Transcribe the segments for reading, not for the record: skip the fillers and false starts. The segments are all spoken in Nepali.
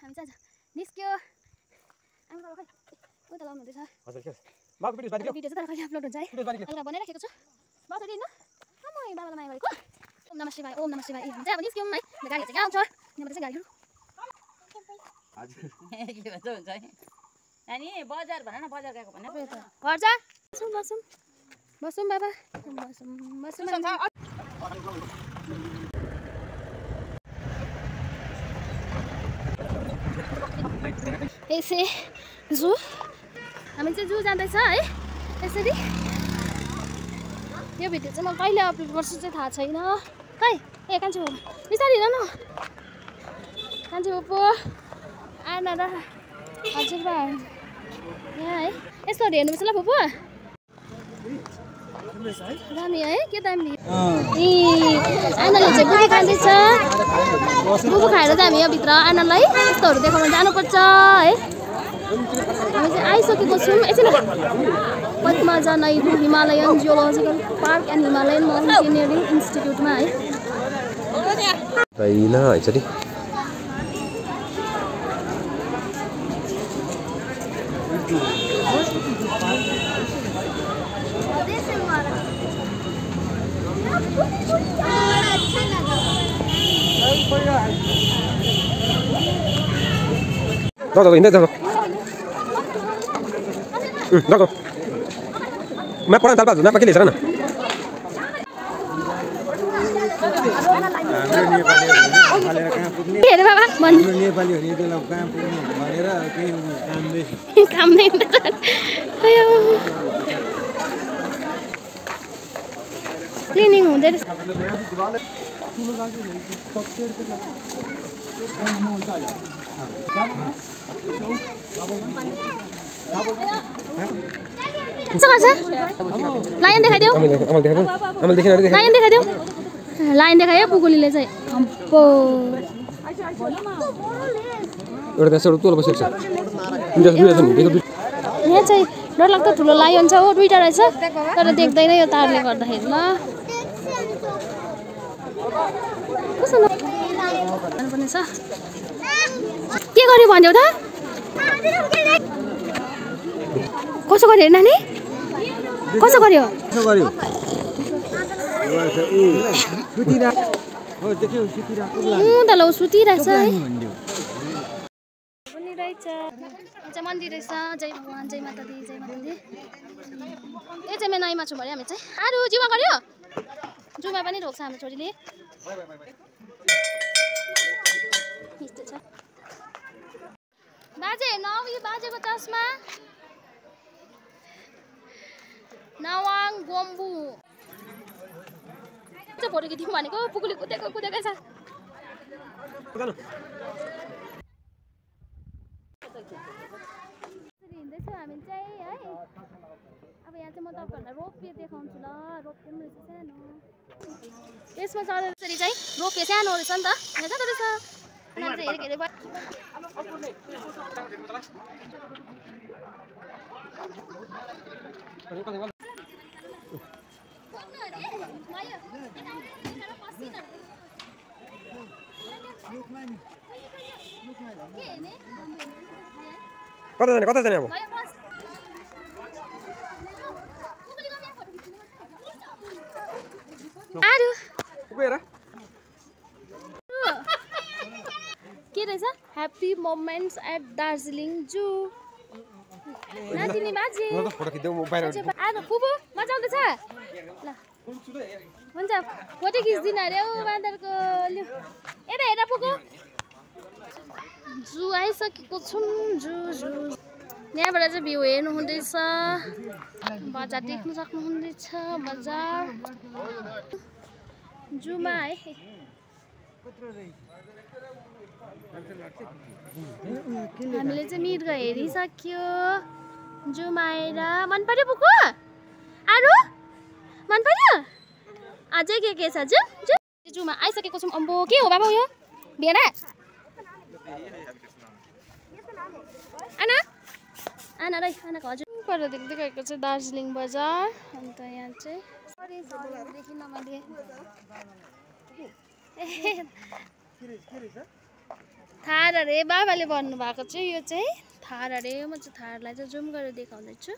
हामी चाहिँ निस्क्यो आमा बाबा खै उता लाउनु हुँदैछ हजुर के बाबु भिडियो बाँधियो भिडियो चाहिँ तर कहिले अपलोड हुन्छ है अलगा बनाइराखेको छु बाबा चाहिँ दिनु अम्मै बाबालाई माया गरेको ओम नमः शिवाय हामी चाहिँ अब निस्क्यौँ है गाडी चाहिँ आउँछ यहाँबाट चाहिँ गाडीहरू हजुर के भन्छ हुन्छ है अनि बजार भन न बजार गएको भने घर जा बसौँ बसौँ बाबा बसौँ यसै जू हामी चाहिँ जू जाँदैछ है यसरी यो भिडियो चाहिँ म कहिले अपलोड गर्छु चाहिँ थाहा छैन खै ए कान्छी बाबु बिस्तारै हिँड न कान्छी बाबु आना र हजुरबा यहाँ है यस्तोहरू हेर्नुपर्छ ल फुपू दामी है के दामी ए आनाले चाहिँ बुबु खाँदैछ बुबु खाएर चाहिँ हामी यहाँभित्र आनालाई यस्तोहरू देखाउन जानुपर्छ है हामी चाहिँ आइसकेको छौँ एकछिन Padmaja Naidu Himalayan Geological Park and Himalayan Mountaineering इन्स्टिट्युटमा है Đâu rồi, đâu rồi. Đâu rồi. Map có đang talpa, map pakai sana. हेर बाबा मन नेपालीहरु यतिलाई कहाँ पुग्नु भनेर केही काम नै आयो क्लिनिङ हुँदै रहेछ लाइन देखाइदेऊ लाइन देखाइदेऊ लाइन देखायो पुगुलीले चाहिँ अम्पो एउटा त्यसो तोल बसेको छ यहाँ चाहिँ डरलाग्दो ठुलो लायन छ हो दुईटा रहेछ तर देख्दैन यो तारले गर्दाखेरि ल कस्तो पर्ने छ के गर्यो भन्यौ त कसो गर्यो नानी कसो गर्यो ल सुतिरहेछ है पनि रहेछ मन्दिर रहेछ जय भगवान् जय माता दी जय माता दी यो चाहिँ मेनाइमा छु भने हामी चाहिँ आरु जिउमा गर्यो जुमा पनि ढोक्छ हाम्रो छोरीले बाजे हेर्नु यो बाजेको चस्मा नावाङ गोम्बु चाहिँ फोटो खिच्यौँ भनेको पुगुली कुदेकै छ हिँड्दैछौँ हामी चाहिँ है अब यहाँ चाहिँ म तपाईँहरूलाई रोपवे देखाउँछु ल रोपवे पनि रहेछ सानो यसमा चढेर यसरी चाहिँ रोपवे सानो रहेछ नि त यहाँ जाँदो रहेछ कता जाने अब आरु पुगेर के रहेछ ह्याप्पी मोमेन्ट्स एट दार्जिलिङ जू नातिनी बाजे फोटो खिच्दै बाहिर आरु फुपू मजा आउँदैछ ल हुन्छ फोटो खिच्दिन अरे औ बाँदरको लु यता हेर पुगु जू आइसकेको छौँ जू यहाँबाट चाहिँ भ्यू हेर्नु हुँदैछ बजार देख्न सक्नुहुँदैछ बजार जूमा है हामीले चाहिँ मृग हेरिसक्यो जूमा आएर मन पर्यो पुगु आरु मन पर्यो अझै के छ जूमा आइसकेको छौँ अम्बो के हो बाबा यो भेडा आना रै आनाको हजुर पर देख्दै गएको चाहिँ दार्जिलिङ बजार अन्त यहाँ चाहिँ देखिन मैले थार अरे बाबाले भन्नुभएको चाहिँ यो चाहिँ थार अरे। म चाहिँ थारलाई चाहिँ जुम गरेर देखाउँदैछु।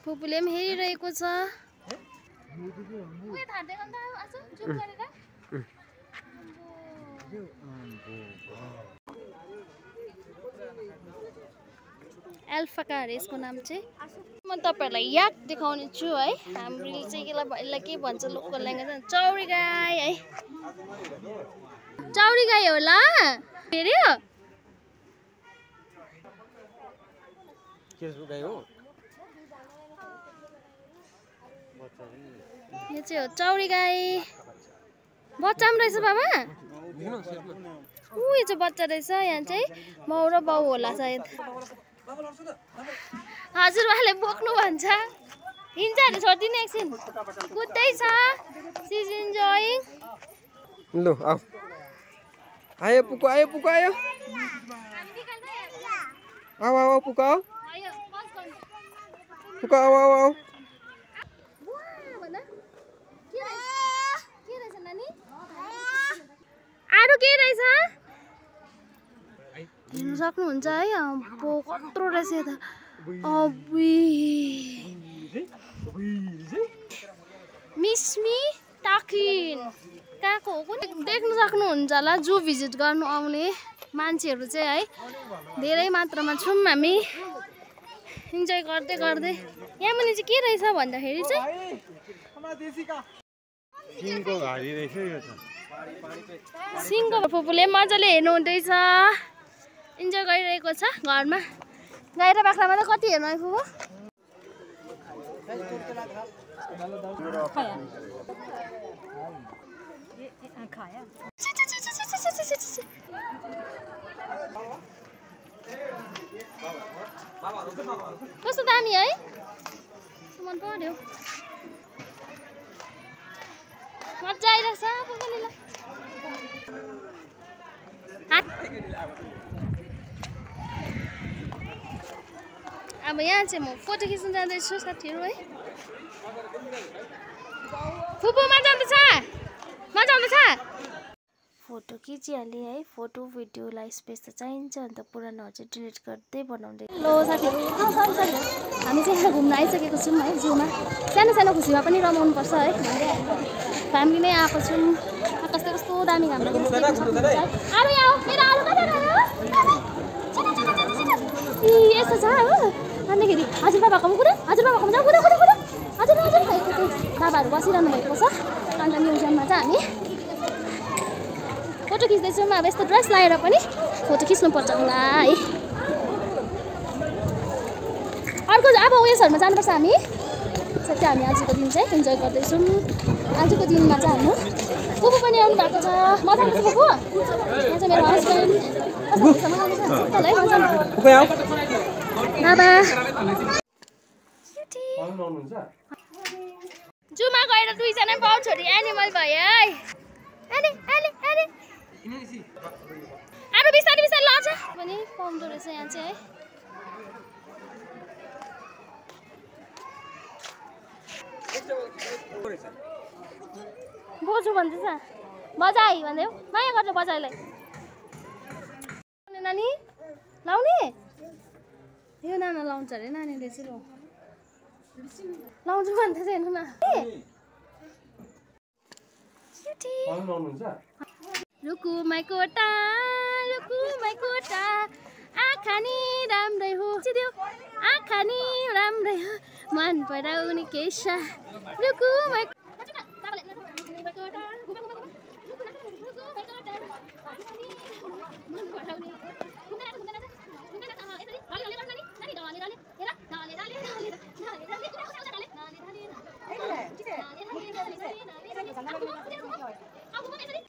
फुपूले पनि हेरिरहेको छ। एल्फा कार यसको नाम चाहिँ। म तपाईहरुलाई याक देखाउने छु है। हामीले चाहिँ यसलाई के भन्छ लोकल ल्याङ्ग्वेजमा चौरी गाई है। चौरी गाई होला हेर्यो के गाई हो? यो चाहिँ हो चौरी गाई। बच्चा पनि रहेछ बाबा। यो चाहिँ बच्चा रहेछ। यहाँ चाहिँ माउ र बाउ होला सायद। हजुरबाले बोक्नु भन्छ। हिँड्छ अरे छोडिदिनु एकछिन। कुद्दैछ। She is enjoying. लु आऊ। आयो पुको आयो पुको आयो। आऊ आऊ पुको आऊ। पुको आऊ आऊ आऊ। अरू के रहेछ? हेर्नु सक्नुहुन्छ है। कत्रो रहेछ यता। मिस्मी टाकिन कहाँको हो कुनै देख्नु सक्नुहुन्छ होला। जू भिजिट गर्नु आउने मान्छेहरू चाहिँ है धेरै मात्रामा छौँ हामी। इन्जोय गर्दै गर्दै। यहाँ मुनि चाहिँ के रहेछ भन्दाखेरि चाहिँ सिङको घारी रहेछ यो त। सिङको फुपूले मजाले हेर्नु हुँदैछ। इन्जोय गरिरहेको छ घरमा। गाई र बाख्रामा त कति हेर्नु है फुपू? कस्तो दामी है? मन पर्यो। मजा आइरहेछ फुपूले। अब यहाँ चाहिँ म फोटो खिच्न जाँदैछु साथीहरू है। फुपू मजा आउँदैछ? मजा आउँदैछ? फोटो खिचिहालेँ है। फोटो भिडियोलाई स्पेस त चाहिन्छ। अन्त पुरानोहरू चाहिँ डिलिट गर्दै बनाउँदै। लो साथीहरू हामी चाहिँ यहाँ घुम्न आइसकेको छौँ है जूमा। सानो सानो खुसीमा पनि रमाउनुपर्छ है। फ्यामिली नै आएको छौँ। आकाश त कस्तो दामी घाम लागिरहेको छ। आलु यहाँ मेरो आलु कता गयो? यस्तो छ हो। अन्तखेरि हजुरबाबाकोमा कुद। हजुरबाबाकोमा जाऊ कुद कुद कुद। हजुर हजुर बाबाहरू बसिरहनु भएको छ। अन्त म्युजियममा चाहिँ हामी फोटो खिच्दैछौँ। अब यस्तो ड्रेस लगाएर पनि फोटो खिच्नुपर्छ होला है। अर्को अब उयसहरूमा जानुपर्छ हामी। सबै हामी आजको दिन चाहिँ इन्जोय गर्दैछौँ। आजको दिनमा चाहिँ हाम्रो फुपू पनि आउनु भएको छ। मजा आउँछ फुपू? यहाँ चाहिँ मेरो हस्बेन्ड बाबा जूमा गएर दुईजना बाउ छोरी एनिमल भयो है। अरू बिस्तारै बिस्तारै लान्छ पनि पाउँदो रहेछ यहाँ चाहिँ है। बोजू भन्दैछ बजाइ भन्दै हो। माया गर्छ बजाइलाई। नानी लाउने यो नाना लाउँछ अरे। नानीले चाहिँ लाउँछु भन्दैछ। हेर्नु न रुकु माइ कोटा आँखा नि राम्रै हो। आँखा नि राम्रै हो मन पराउने केसा। रुकु माइ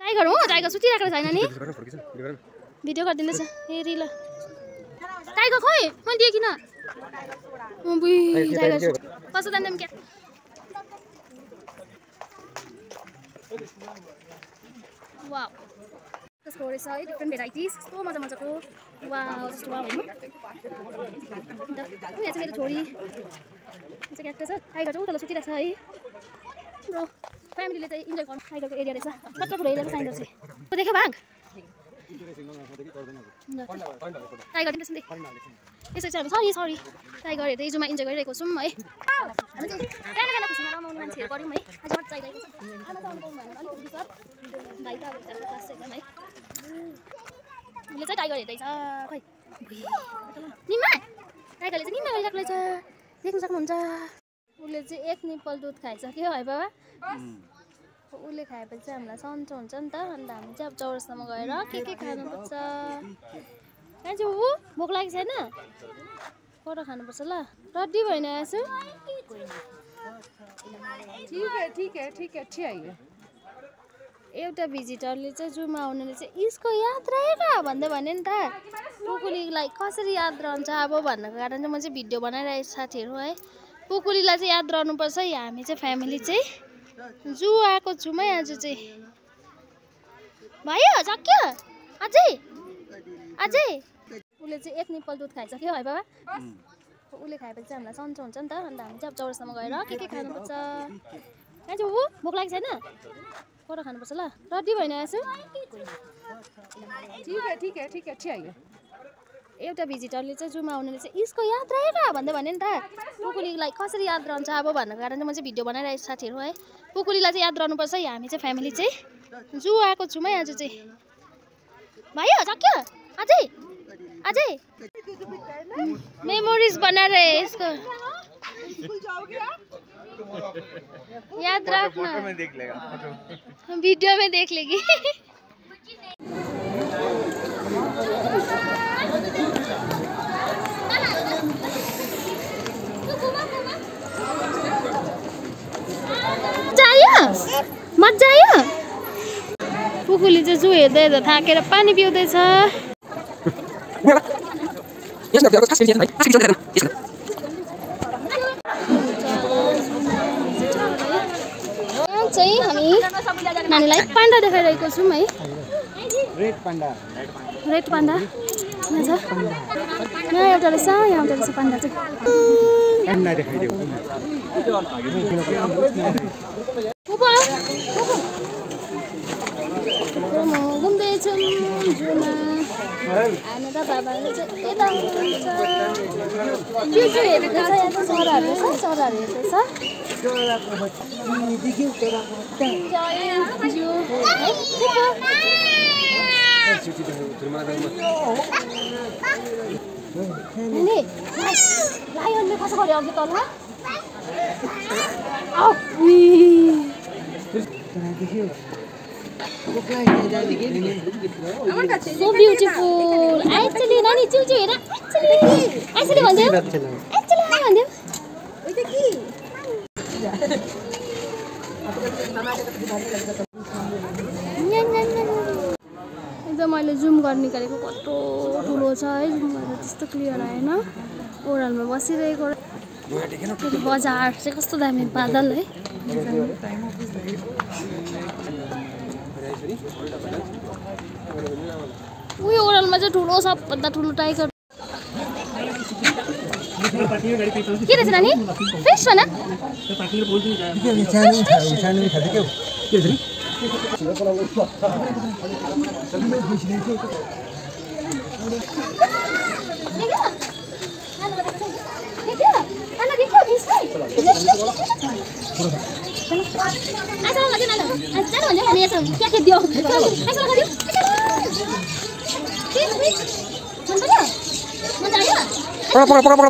टाइगर हो। टाइगर सुतिरहेको छैन नि। भिडियो गरिदिँदैछ। हेरी ल टाइगर खोइ मैले देखिन। टाइगर कस्तो दामी क्या। वाउ कस्तो रहेछ है। डिफ्रेन्ट भेराइटिज कस्तो मजा मजाको। वाउ जस्तो वाउ हेर्नु। अन्त यहाँ चाहिँ मेरो छोरी चाहिँ क्याक्टस छ। टाइगर चाहिँ उतल सुतिरहेको छ है। फ्यामिलीले चाहिँ इन्जोय गर्नु टाइगरको एरिया रहेछ कत्रो ठुलो एरियाको साइन्डर चाहिँ देख्यो भाग टाइगर देख्छ नि यसो चाहिँ सरी सरी टाइगर हेर्दै जूमा इन्जोय गरिरहेको छौँ है हामी चाहिँ काना खुसीमा रमाउने मान्छेहरू गऱ्यौँ है आज मजा आइरहेको छ आमा त आउनु पाउनु भएन अलिक बिस्तार भाइ त अब क्लास एकदम है उसले चाहिँ टाइगर हेर्दैछ खै निम्मा टाइगरले चाहिँ निम्मा गरिरहेको रहेछ देख्न सक्नुहुन्छ उसले चाहिँ एक निप्पल दुध खाइसक्यो है बाबा उसले खाएपछि चाहिँ हामीलाई सन्चो हुन्छ नि त अन्त हामी चाहिँ अब चौरस्तामा गएर के खानुपर्छ कहाँ चाहिँ ऊ भोक लागेको छैन परोठा खानुपर्छ ल रड्डी भएन यसो ठीक है आइए एउटा भिजिटरले चाहिँ जूमा आउनेले चाहिँ यसको याद रहेन भन्दै भन्यो नि त पुकुलीलाई कसरी याद रहन्छ अब भन्नको कारण चाहिँ म चाहिँ भिडियो बनाइरहेको साथीहरू है पुकुलीलाई चाहिँ याद रहनुपर्छ हामी चाहिँ फ्यामिली चाहिँ जू आएको छौँ है आज चाहिँ भयो सक्यो अझै उसले चाहिँ एक निप्पल दुध खाइसक्यो है बाबा उसले खाएपछि चाहिँ हामीलाई सन्चो हुन्छ नि त अन्त हामी चाहिँ अब चौरस्तामा गएर के खानुपर्छ कहाँ चाहिँ ऊ भोक लागेको छैन परोठा खानुपर्छ ल रड्डी भएन यसो ठीक है आइए एउटा भिजिटरले चाहिँ जूमा आउनेले चाहिँ यसको याद रहेन भन्दै भन्यो नि त पुकुलीलाई कसरी याद रहन्छ अब भन्नको कारण चाहिँ म चाहिँ भिडियो बनाइरहेको साथीहरू है पुकुलीलाई चाहिँ याद रहनुपर्छ हामी चाहिँ फ्यामिली चाहिँ जू आएको छौँ है आज चाहिँ भयो सक्यो अझै मेमोरिज बनाएर यसको याद रखना वीडियो में देख लेगी मजा आयो पुकुली चाहिँ जू हेर्दै हेर्दा थाकेर पानी पिउँदैछ चाहिँ हामी नानीलाई पाण्डा देखाइरहेको छौँ है रेड पाण्डा यहाँ छ यहाँ एउटा रहेछ यहाँ एउटा रहेछ पाण्डा चाहिँ घुम्दैछौँ जूमा हामी त बाबाले चाहिँ यता हुनुहुन्छ हेर्दैछ यहाँ चाहिँ चराहरू छ चराहरू हेर्दैछ लायनले कसो गर्यो अघि तल So beautiful. Actually, Nani, chiu हेर. Actually भन्दियो. Actually भन्दियो. एकदम मैले जुम गर्न निकालेको कस्तो ठुलो छ है जुम गर्दा त्यस्तो क्लियर आएन ओरालमा बसिरहेको बजार चाहिँ कस्तो दामी बादल है उयो ओरालमा चाहिँ ठुलो सबभन्दा ठुलो टाइगर के रहेछ नानी फिस हो न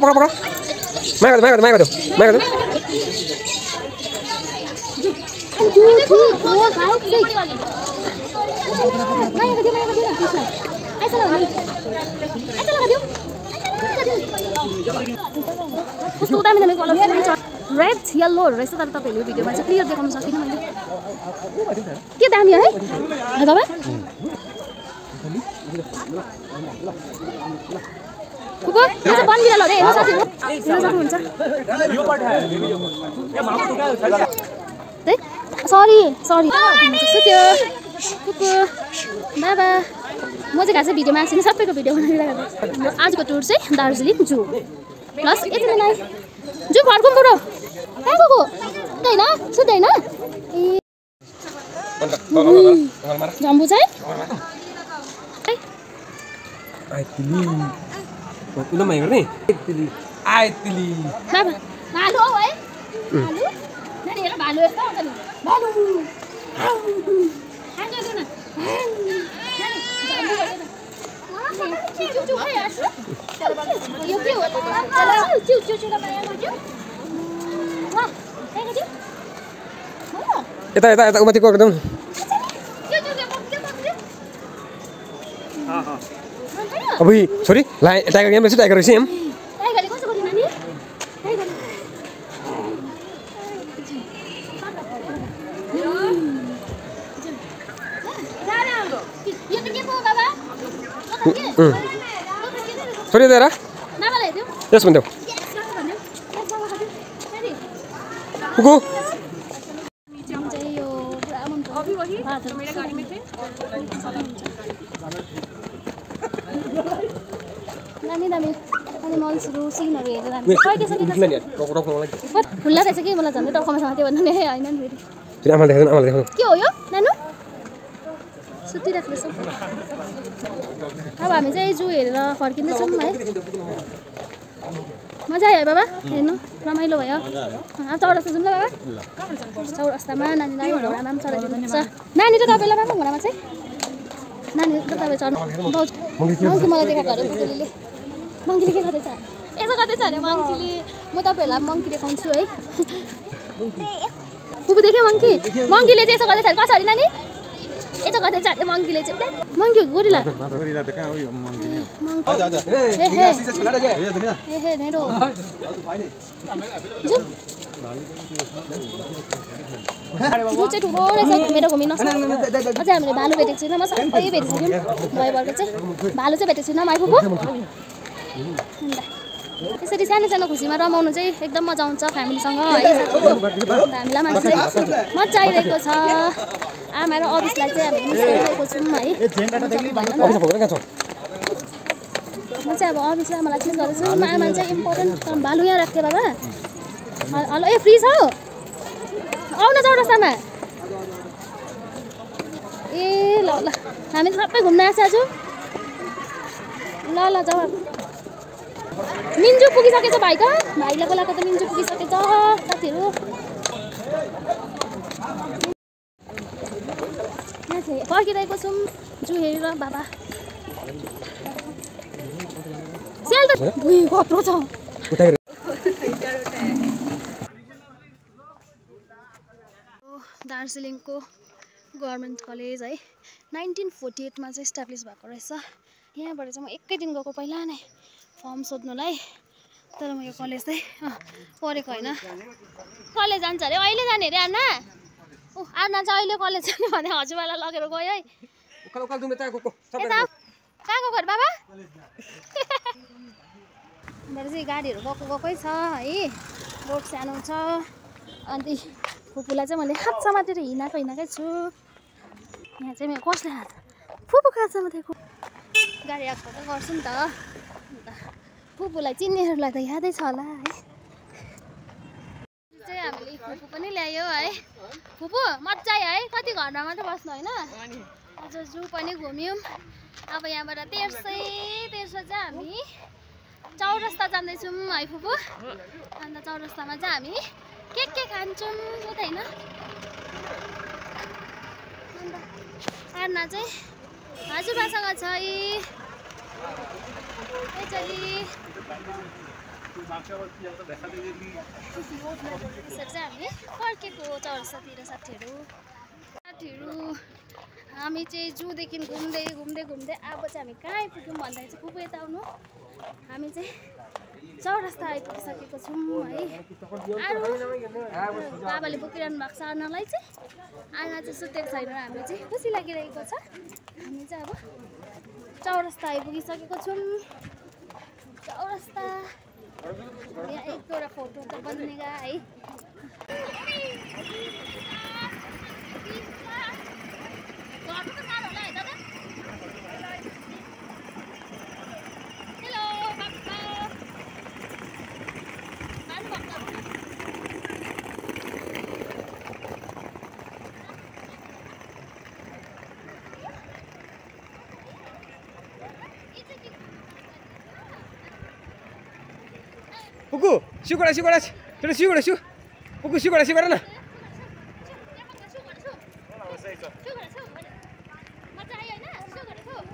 पकड़ मैं कर दो रेड येलो रहेछ तर तपाईहरुले भिडियोमा चाहिँ क्लियर देखाउन सकिन मैले के दामी है बाबा कुको यो चाहिँ बनबिरालो रे हेर्न सक्नुहुन्छ यो पार्ट है यो माउस टुका सरी सुत्यो कुको बाबा म चाहिँ खासै भिडियोमा आएको सबैको भिडियो बनाइरहेको छु आजको टुर चाहिँ दार्जिलिङ जू प्लस यति नै जू फर्कौँ बुढो कहाँ गएको सुत्दैन जम्बु चाहिँ आइतिली उलो माइ गर्ने आइतिली बाबा भालु हौ है भालु नानी हेर भालु यस्तो आउँछ नि भालु खान्छ न नानी जम्बु गर्दैन चु है आछु यो के हो त चु चु चु माया गर्छु वा हेर्नु दिउ यता यता यता उमाथि गर्दौ अब छोरी ला टाइगर गेम रहेछ टाइगर रहेछ एम टाइगरले कसो गर्नु नानी टाइगर यो त के पो बाबा छोरी दिएर बाबाले हेर्दिउ यस भन्देऊ कुकु चाहिँ यो पुरा मन पर्छ मेरो गाडीमा चाहिँ दामी दामी एनिमल्सहरू सिनहरू हेरेर हामी खुल्ला रहेछ कि मलाई झन् टक्कमा थियो भन्नु नि होइन नि फेरि आमाले देखाउनु के हो यो नानु सुतिरहेको रहेछ अब हामी चाहिँ जू हेरेर फर्किँदैछौँ है मजा आयो है बाबा हेर्नु रमाइलो भयो अब चौरस्ता जाउँ ल बाबा चौरस्तामा नानीलाई घोडामा पनि चढाइदिनुहुन्छ नानी र तपाईँलाई बाबा घोडामा चाहिँ नानी र तपाईँ चढ्नु मङ्की मलाई देखाएको अरे बुटुलीले मङ्कीले के गर्दैछ यसो गर्दैछ अरे मङ्कीले म तपाईँहरूलाई मङ्की देखाउँछु है फुपू देख्यो मङ्की मङ्कीले चाहिँ यसो गर्दैछ अरे कसरी नानी यसो गर्दैछ अरे मङ्कीले चाहिँ मङ्की हो गोरिला जू चाहिँ ठुलो रहेछ घुमेर घुमिनुहोस् न अझै हामीले भालु भेटेको छैन म सबै भेटिसक्यौँ भइबर्को चाहिँ भालु चाहिँ भेटेको छैन आइपुग्यो त्यसरी सानो सानो खुसीमा रमाउनु चाहिँ एकदम मजा आउँछ फ्यामिलीसँग है हामीलाई मान्छे चाहिँ मजा आइरहेको छ आमा र अबिसलाई चाहिँ हामीले मिस गरिरहेको छौँ है म चाहिँ अब अबिसलाई आमालाई मिस गर्दैछु आमा चाहिँ इम्पोर्टेन्ट भालु यहाँ राख्थ्यो बाबा हेलो ए फ्री छ आउ न चौरस्तामा ए ल ल हामी सबै घुम्न आएको छ आज ल ल जाऊ मिन्जु पुगिसकेछ भाइको भाइलाई बोलाएको त मिन्जु पुगिसकेछ साथीहरू फर्किरहेको छौँ जू हेरेर बाबा स्याल त कत्रो छ दार्जिलिङको गभर्मेन्ट कलेज है 1948मा चाहिँ इस्टाब्लिस भएको रहेछ यहाँबाट चाहिँ म एकै दिन गएको पहिला नै फर्म सोध्नुलाई तर म यो कलेज चाहिँ पढेको होइन कलेज जान्छ अरे अहिले जाने अरे आना आना चाहिँ अहिले कलेज जाने भने हजुरबालाई लगेर गयो है कहाँको घर बाबा मेरो चाहिँ गाडीहरू गएकै छ है रोड सानो छ अन्त फुपूलाई चाहिँ मैले हात समातेर हिँडाएकै छु यहाँ चाहिँ मेरो कसले हात फुपू हात समातेको गाडी आएको त गर्छु नि त अन्त फुपूलाई चिन्नेहरूलाई त यादै छ होला है चाहिँ हामीले फुपू पनि ल्यायो है फुपू मजा आयो है कति घरमा मात्रै बस्नु होइन अझ जू पनि घुम्यौँ अब यहाँबाट तेर्सै चाहिँ हामी चौरस्ता जाँदैछौँ है फुपू अन्त चौरस्तामा चाहिँ हामी के खान्छौँ हो त होइन अन्त आर्ना चाहिँ हजुरबासँग छ यसरी चाहिँ हामी फर्केको चौरस्तातिर साथीहरू हामी चाहिँ जूदेखि घुम्दै अब चाहिँ हामी कहाँ आइपुग्यौँ भन्दाखेरि चाहिँ फुपू यता आउनु हामी चाहिँ चौरस्ता आइपुगिसकेको छौँ है अरू बाबाले बोकिरहनु भएको छ आनालाई चाहिँ आना चाहिँ सुतेको छैन हामीले चाहिँ खुसी लागिरहेको छ हामी चाहिँ अब चौरस्ता आइपुगिसकेको छौँ चौरस्ता यहाँ एक दुईवटा फोटो त बनिएगा है पुकु सिउ गरा छिटो सिउ गरा सिउ पुकु सिउ गरा न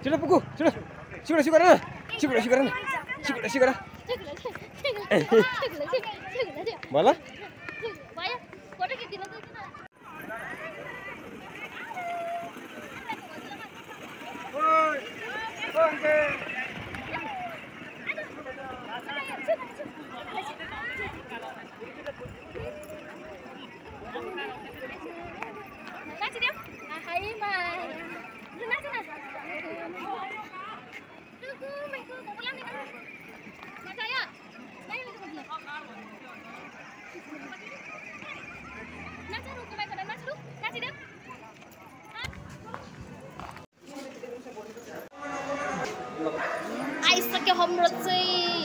छिटो पुकु छिटो सिउ गरा न भला आइसक्यो हाम्रो चाहिँ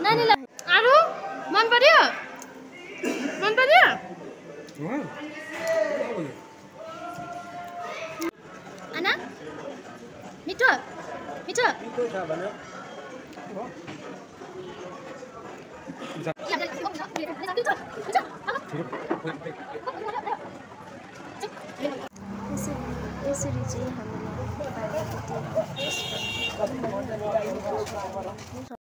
नानीलाई आरो मन पर्यो आना मिठो यसरी चाहिँ हामीले